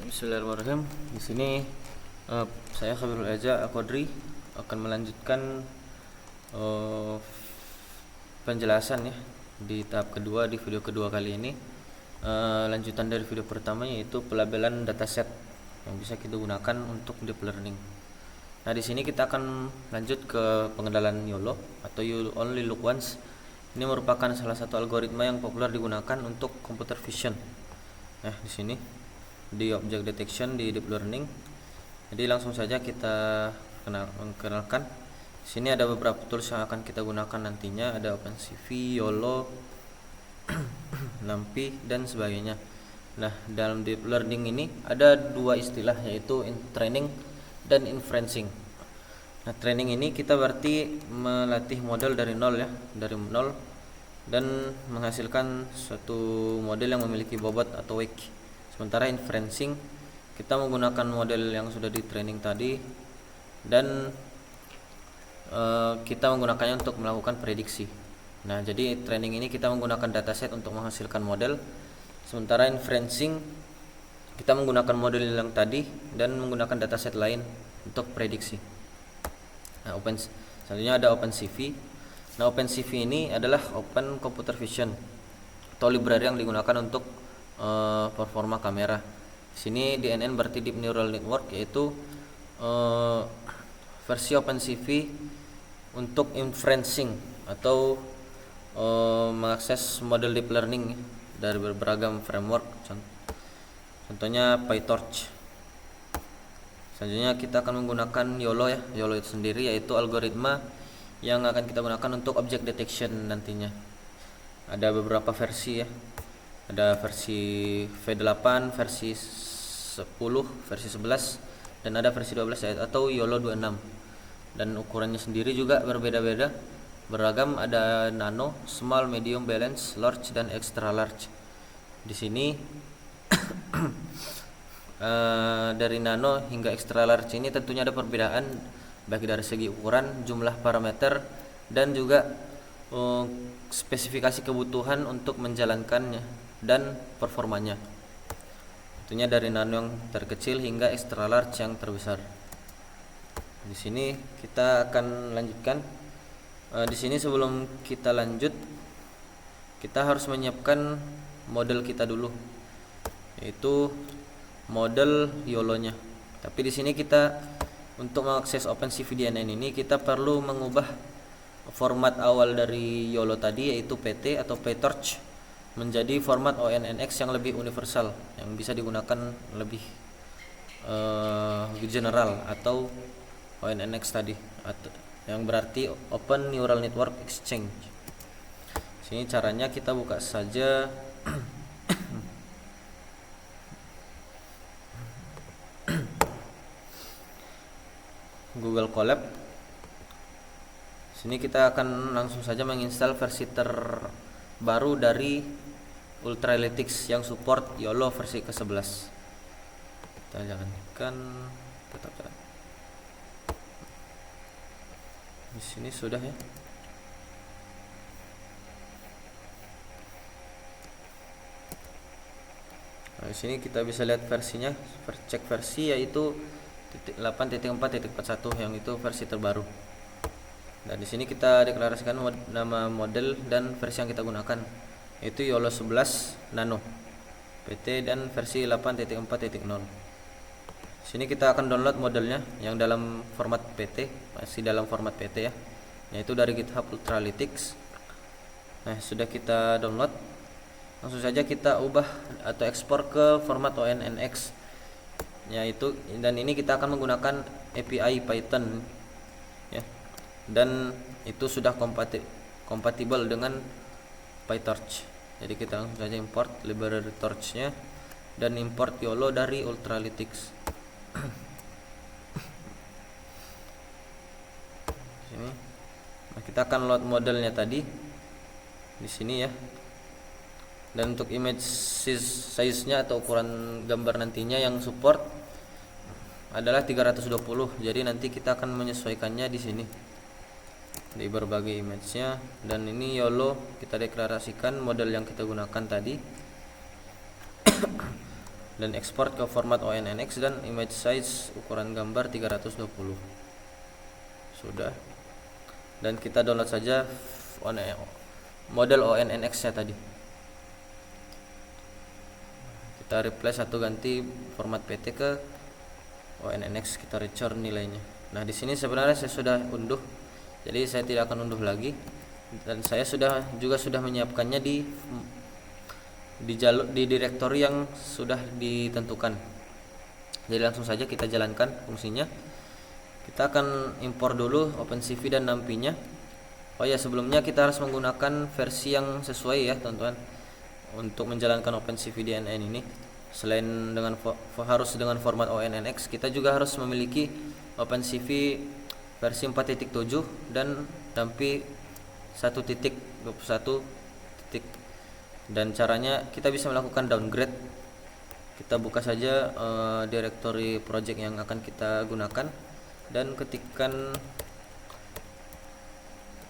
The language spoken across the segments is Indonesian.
Bismillahirrahmanirrahim. Di sini saya Khabirul Eza Akodri akan melanjutkan eh, penjelasan ya di tahap kedua, di video kedua kali ini. Lanjutan dari video pertama, yaitu pelabelan dataset yang bisa kita gunakan untuk deep learning. Nah, di sini kita akan lanjut ke pengenalan YOLO atau You Only Look Once. Ini merupakan salah satu algoritma yang populer digunakan untuk computer vision. Nah, di sini di object detection di deep learning. Jadi langsung saja kita mengenalkan. Di sini ada beberapa tools yang akan kita gunakan nantinya, ada OpenCV, YOLO, NumPy dan sebagainya. Nah, dalam deep learning ini ada dua istilah, yaitu training dan inferencing. Nah, training ini kita berarti melatih model dari nol ya, dari nol, dan menghasilkan suatu model yang memiliki bobot atau weight. Sementara inferencing kita menggunakan model yang sudah di training tadi dan kita menggunakannya untuk melakukan prediksi. Nah, jadi training ini kita menggunakan dataset untuk menghasilkan model, sementara inferencing kita menggunakan model yang tadi dan menggunakan dataset lain untuk prediksi. Nah, selanjutnya ada OpenCV. Nah, OpenCV ini adalah Open Computer Vision atau library yang digunakan untuk performa kamera. Di sini DNN berarti Deep Neural Network, yaitu versi OpenCV untuk inferencing atau mengakses model deep learning dari beragam framework. Contohnya PyTorch. Selanjutnya kita akan menggunakan YOLO ya. YOLO itu sendiri yaitu algoritma yang akan kita gunakan untuk object detection nantinya. Ada beberapa versi ya. Ada versi V8, versi 10, versi 11, dan ada versi 12 atau YOLO 26. Dan ukurannya sendiri juga berbeda-beda, beragam, ada nano, small, medium, balance, large, dan extra large. Di sini dari nano hingga extra large ini tentunya ada perbedaan baik dari segi ukuran, jumlah parameter, dan juga spesifikasi kebutuhan untuk menjalankannya dan performanya. Tentunya dari nano yang terkecil hingga extra large yang terbesar. Di sini kita akan lanjutkan. Di sini sebelum kita lanjut, kita harus menyiapkan model kita dulu, yaitu model YOLO-nya. Tapi di sini kita untuk mengakses OpenCV DNN ini kita perlu mengubah format awal dari YOLO tadi, yaitu PT atau PyTorch, menjadi format ONNX yang lebih universal, yang bisa digunakan lebih general, atau ONNX tadi, atau yang berarti Open Neural Network Exchange. Sini caranya kita buka saja Google Colab. Sini kita akan langsung saja menginstal versi terbaru dari Ultralytics yang support YOLO versi ke-11. Kita jalankan, tetap jalan. Di sini sudah ya. Nah, di sini kita bisa lihat versinya, cek versi, yaitu 8.4.41 yang itu versi terbaru. Dan di sini kita deklarasikan nama model dan versi yang kita gunakan, yaitu YOLO 11 Nano PT dan versi 8.4.0. Sini kita akan download modelnya yang dalam format PT, masih dalam format PT ya, yaitu dari GitHub Ultralytics. Nah, sudah kita download, langsung saja kita ubah atau ekspor ke format ONNX, yaitu, dan ini kita akan menggunakan API Python ya, dan itu sudah kompatibel dengan PyTorch. Jadi kita langsung saja import library torch-nya dan import YOLO dari Ultralytics. Sini. Nah, kita akan load modelnya tadi di sini ya. Dan untuk image size-nya atau ukuran gambar nantinya yang support adalah 320. Jadi nanti kita akan menyesuaikannya di sini di berbagai image-nya. Dan ini YOLO, kita deklarasikan model yang kita gunakan tadi. dan ekspor ke format ONNX dan image size ukuran gambar 320. Sudah. Dan kita download saja model ONNX nya tadi. Kita replace atau ganti format PT ke ONNX, kita return nilainya. Nah, di sini sebenarnya saya sudah unduh. Jadi saya tidak akan unduh lagi, dan saya sudah menyiapkannya di direktori yang sudah ditentukan. Jadi langsung saja kita jalankan fungsinya. Kita akan impor dulu OpenCV dan NumPy-nya. Oh ya, sebelumnya kita harus menggunakan versi yang sesuai ya teman-teman untuk menjalankan OpenCV DNN ini. Selain harus dengan format ONNX, kita juga harus memiliki OpenCV versi 4.7 dan NumPy 1.21. Dan caranya kita bisa melakukan downgrade. Kita buka saja directory project yang akan kita gunakan dan ketikkan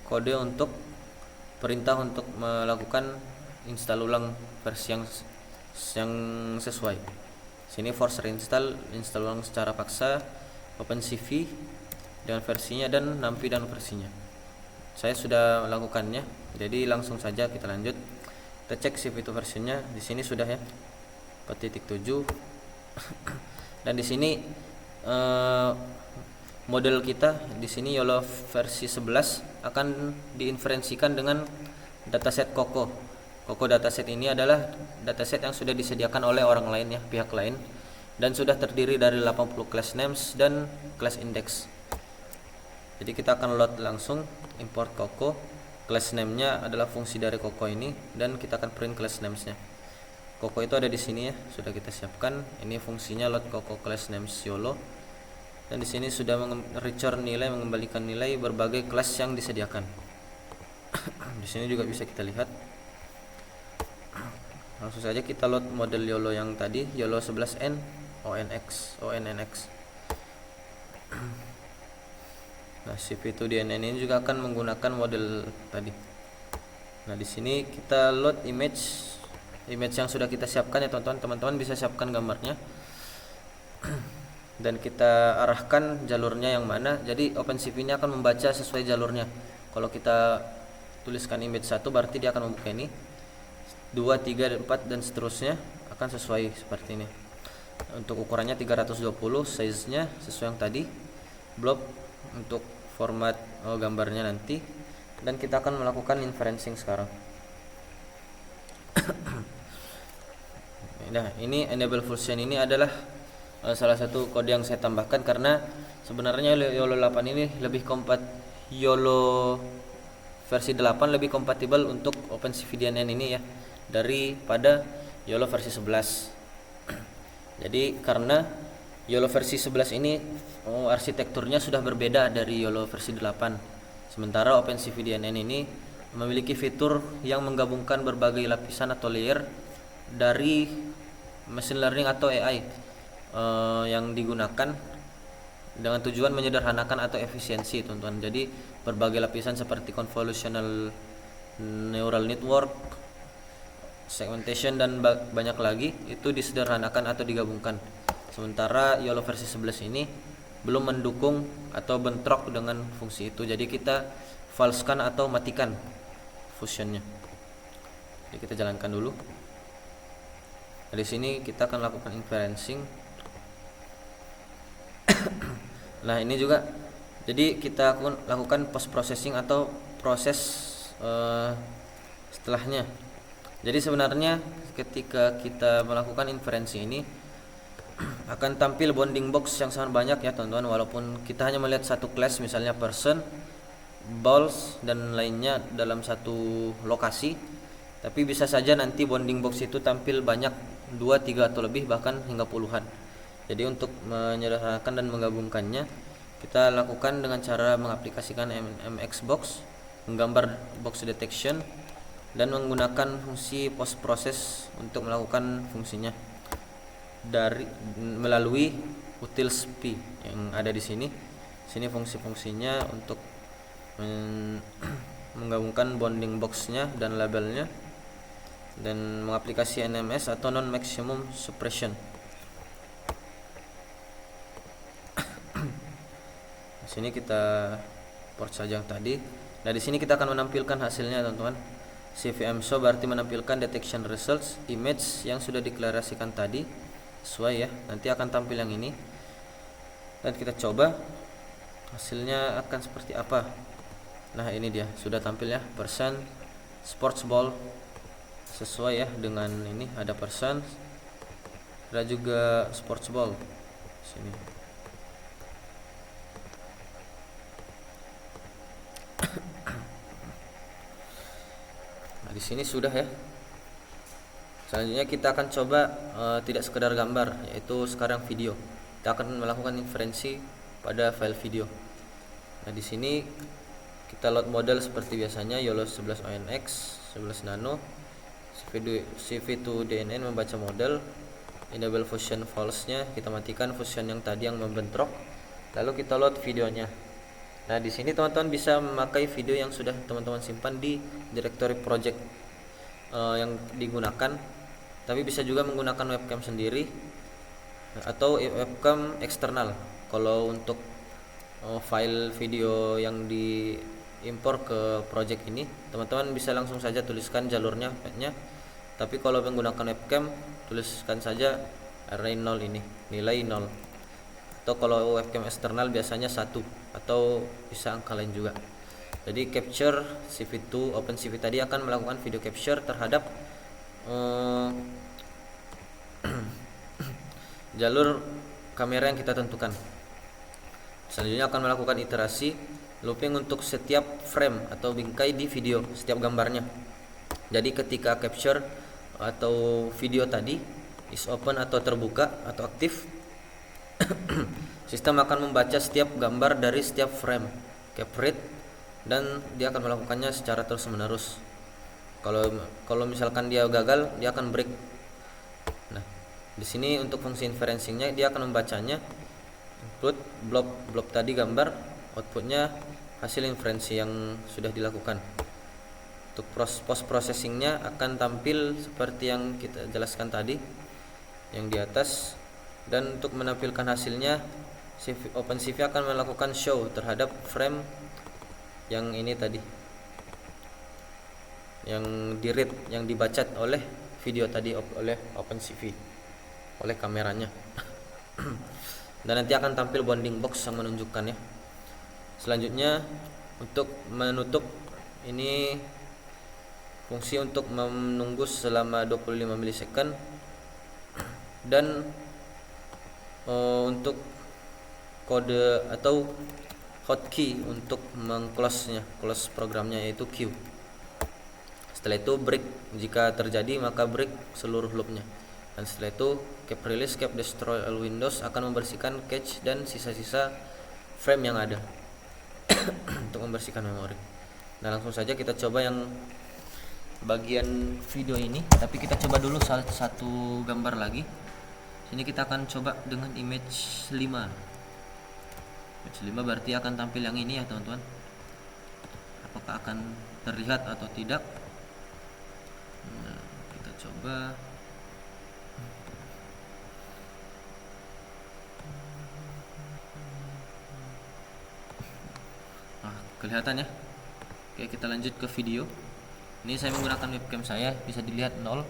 kode untuk perintah untuk melakukan install ulang versi yang sesuai. Sini force reinstall, install ulang secara paksa OpenCV dengan versinya dan NumPy dan versinya. Saya sudah melakukannya, jadi langsung saja kita lanjut. Kita cek CV itu versinya, di sini sudah ya 4.7. Dan di sini model kita di sini YOLO versi 11 akan diinferensikan dengan dataset Coco. Coco dataset ini adalah dataset yang sudah disediakan oleh orang lain ya, pihak lain, dan sudah terdiri dari 80 class names dan class index. Jadi kita akan load langsung, import Coco. Class name-nya adalah fungsi dari Coco ini, dan kita akan print class names-nya. Coco itu ada di sini ya, sudah kita siapkan. Ini fungsinya load Coco class names YOLO. Dan di sini sudah return nilai, mengembalikan nilai berbagai kelas yang disediakan. Di sini juga bisa kita lihat. Langsung saja kita load model YOLO yang tadi, YOLO 11N ONNX. Nah, CV2DNN ini juga akan menggunakan model tadi. Nah, di sini kita load image yang sudah kita siapkan ya teman-teman. Teman-teman bisa siapkan gambarnya. Dan kita arahkan jalurnya yang mana. Jadi OpenCV-nya akan membaca sesuai jalurnya. Kalau kita tuliskan image 1 berarti dia akan membuka ini. 2, 3, 4 dan seterusnya akan sesuai seperti ini. Untuk ukurannya 320, size-nya sesuai yang tadi. Blob untuk format gambarnya nanti, dan kita akan melakukan inferencing sekarang. Nah, ini enable function ini adalah salah satu kode yang saya tambahkan karena sebenarnya YOLO 8 ini YOLO versi 8 lebih kompatibel untuk OpenCV DNN ini ya daripada YOLO versi 11. Jadi karena YOLO versi 11 ini arsitekturnya sudah berbeda dari YOLO versi 8. Sementara OpenCV DNN ini memiliki fitur yang menggabungkan berbagai lapisan atau layer dari machine learning atau AI yang digunakan dengan tujuan menyederhanakan atau efisiensi teman-teman. Jadi berbagai lapisan seperti convolutional neural network, segmentation dan banyak lagi itu disederhanakan atau digabungkan. Sementara YOLO versi 11 ini belum mendukung atau bentrok dengan fungsi itu. Jadi kita falsekan atau matikan fusionnya. Jadi kita jalankan dulu. Di sini kita akan lakukan inferencing. Nah, ini juga jadi kita akan lakukan post processing atau proses setelahnya. Jadi sebenarnya ketika kita melakukan inferencing ini akan tampil bounding box yang sangat banyak ya teman-teman, walaupun kita hanya melihat satu class, misalnya person, balls dan lainnya dalam satu lokasi, tapi bisa saja nanti bounding box itu tampil banyak, 2, 3 atau lebih, bahkan hingga puluhan. Jadi untuk menyederhanakan dan menggabungkannya, kita lakukan dengan cara mengaplikasikan MXbox, menggambar box detection, dan menggunakan fungsi post process untuk melakukan fungsinya melalui utils p yang ada di sini. Sini fungsi-fungsinya untuk menggabungkan bounding boxnya dan labelnya, dan mengaplikasi NMS atau non maximum suppression sini kita port saja yang tadi. Nah, di sini kita akan menampilkan hasilnya, teman-teman. CVM show berarti menampilkan detection results image yang sudah deklarasikan tadi, sesuai ya. Nanti akan tampil yang ini. Dan kita coba hasilnya akan seperti apa. Nah, ini dia sudah tampil ya, persen sports ball sesuai ya dengan ini, ada persen, ada juga sports ball sini. Nah, di sini sudah ya. Selanjutnya kita akan coba tidak sekedar gambar, yaitu sekarang video. Kita akan melakukan inferensi pada file video. Nah, di sini kita load model seperti biasanya, YOLO 11 ONX 11 nano, CV2DNN membaca model, enable fusion false-nya, kita matikan fusion yang tadi yang membentrok, lalu kita load videonya. Nah, di sini teman-teman bisa memakai video yang sudah teman-teman simpan di directory project yang digunakan, tapi bisa juga menggunakan webcam sendiri atau webcam eksternal. Kalau untuk file video yang diimpor ke project ini, teman-teman bisa langsung saja tuliskan jalurnya, pathnya. Tapi kalau menggunakan webcam, tuliskan saja array 0 ini, nilai 0. Atau kalau webcam eksternal biasanya 1, atau bisa angka lain juga. Jadi capture CV2 OpenCV tadi akan melakukan video capture terhadap jalur kamera yang kita tentukan. Selanjutnya akan melakukan iterasi looping untuk setiap frame atau bingkai di video, setiap gambarnya. Jadi ketika capture atau video tadi is open atau terbuka atau aktif, sistem akan membaca setiap gambar dari setiap frame, cap rate, dan dia akan melakukannya secara terus menerus. Kalau misalkan dia gagal, dia akan break. Nah, di sini untuk fungsi inferencingnya dia akan membacanya, input blob tadi gambar, outputnya hasil inferensi yang sudah dilakukan. Untuk post processingnya akan tampil seperti yang kita jelaskan tadi, yang di atas. Dan untuk menampilkan hasilnya, OpenCV akan melakukan show terhadap frame yang ini tadi, yang di read, yang dibaca oleh video tadi oleh OpenCV, oleh kameranya. Dan nanti akan tampil bounding box yang menunjukkannya. Selanjutnya untuk menutup ini, fungsi untuk menunggu selama 25 milisecond, dan untuk kode atau hotkey untuk close programnya, yaitu Q. Setelah itu break, jika terjadi maka break seluruh loopnya. Dan setelah itu cap release, cap destroy all windows akan membersihkan cache dan sisa-sisa frame yang ada untuk membersihkan memori. Nah, langsung saja kita coba yang bagian video ini, tapi kita coba dulu satu gambar lagi. Sini kita akan coba dengan image 5. Image 5 berarti akan tampil yang ini ya, teman-teman. Apakah akan terlihat atau tidak? Nah, kita coba. Kelihatan ya. Oke, kita lanjut ke video. Ini saya menggunakan webcam saya, bisa dilihat 0.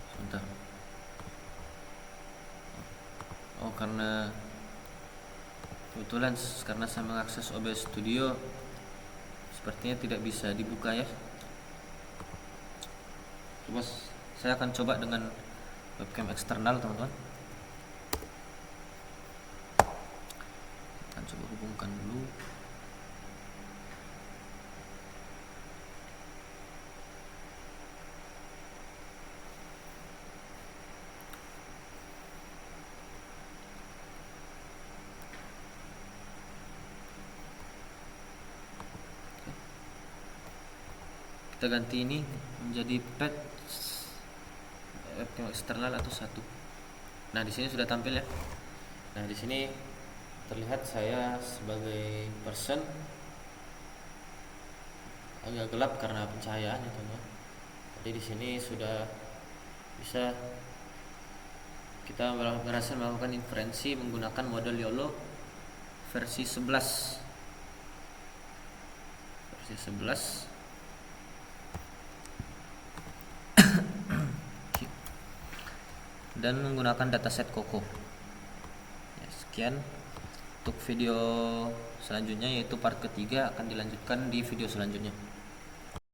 Sebentar. Oh, karena kebetulan karena saya mengakses OBS Studio, sepertinya tidak bisa dibuka ya. Coba saya akan coba dengan webcam eksternal, teman-teman. Akan coba hubungkan dulu. Kita ganti ini menjadi pet webcam eksternal atau 1. Nah, di sini sudah tampil ya. Nah, di sini terlihat saya sebagai person agak gelap karena pencahayaan ya teman. Jadi di sini sudah bisa kita berhasil melakukan inferensi menggunakan model YOLO versi 11. Dan menggunakan dataset COCO. Ya, sekian untuk video selanjutnya, yaitu part ketiga akan dilanjutkan di video selanjutnya.